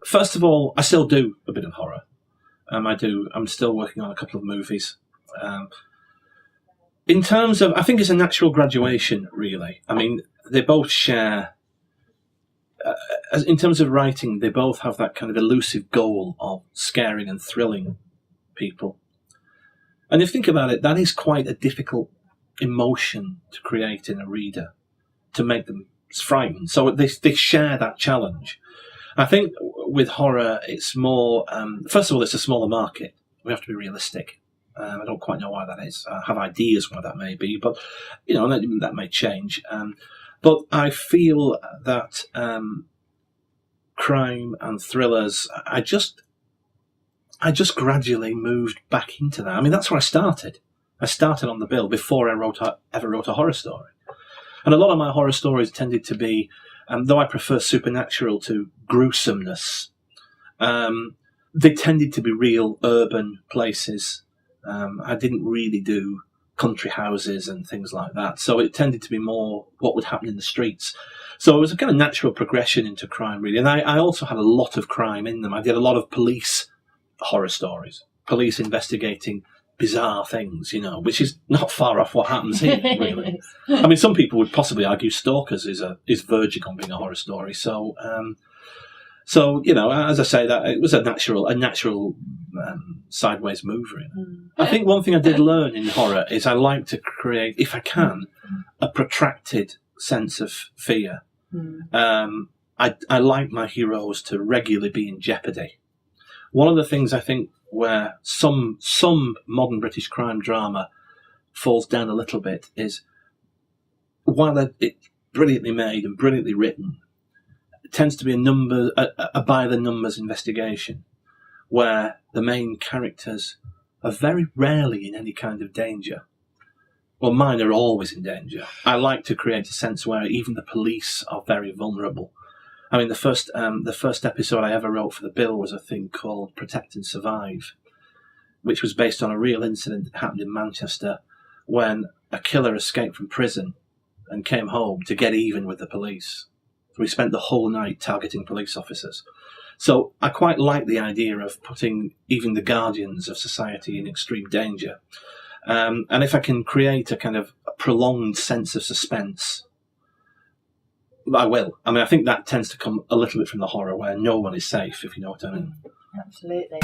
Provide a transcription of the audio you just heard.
first of all, I still do a bit of horror. I'm still working on a couple of movies. In terms of, I think it's a natural graduation, really. I mean, they both share, in terms of writing, they both have that kind of elusive goal of scaring and thrilling people. And if you think about it, that is quite a difficult emotion to create in a reader, to make them frightened. So they share that challenge. I think with horror, it's more, first of all, it's a smaller market. We have to be realistic. I don't quite know why that is. I have ideas why that may be, but that may change. But I feel that crime and thrillers, I just gradually moved back into that. I mean, that's where I started. I started on the bill before I ever wrote a horror story. And a lot of my horror stories tended to be, though I prefer supernatural to gruesomeness, they tended to be real urban places. I didn't really do country houses and things like that. So it tended to be more what would happen in the streets. So it was a kind of natural progression into crime, really. And I also had a lot of crime in them. I did a lot of police horror stories, police investigating bizarre things, which is not far off what happens here, really. I mean, some people would possibly argue Stalkers is verging on being a horror story. So, as I say, that it was a natural sideways move, really. I think one thing I did learn in horror is I like to create, if I can, a protracted sense of fear. I like my heroes to regularly be in jeopardy. One of the things I think where some modern British crime drama falls down a little bit is, while it's brilliantly made and brilliantly written, it tends to be a by the numbers investigation, where the main characters are very rarely in any kind of danger. Well, mine are always in danger. I like to create a sense where even the police are very vulnerable. I mean, the first episode I ever wrote for the bill was a thing called Protect and Survive, which was based on a real incident that happened in Manchester when a killer escaped from prison and came home to get even with the police. So we spent the whole night targeting police officers. So I quite like the idea of putting even the guardians of society in extreme danger. And if I can create a kind of a prolonged sense of suspense, I will. I mean, I think that tends to come a little bit from the horror, where no one is safe, if you know what I mean. Absolutely.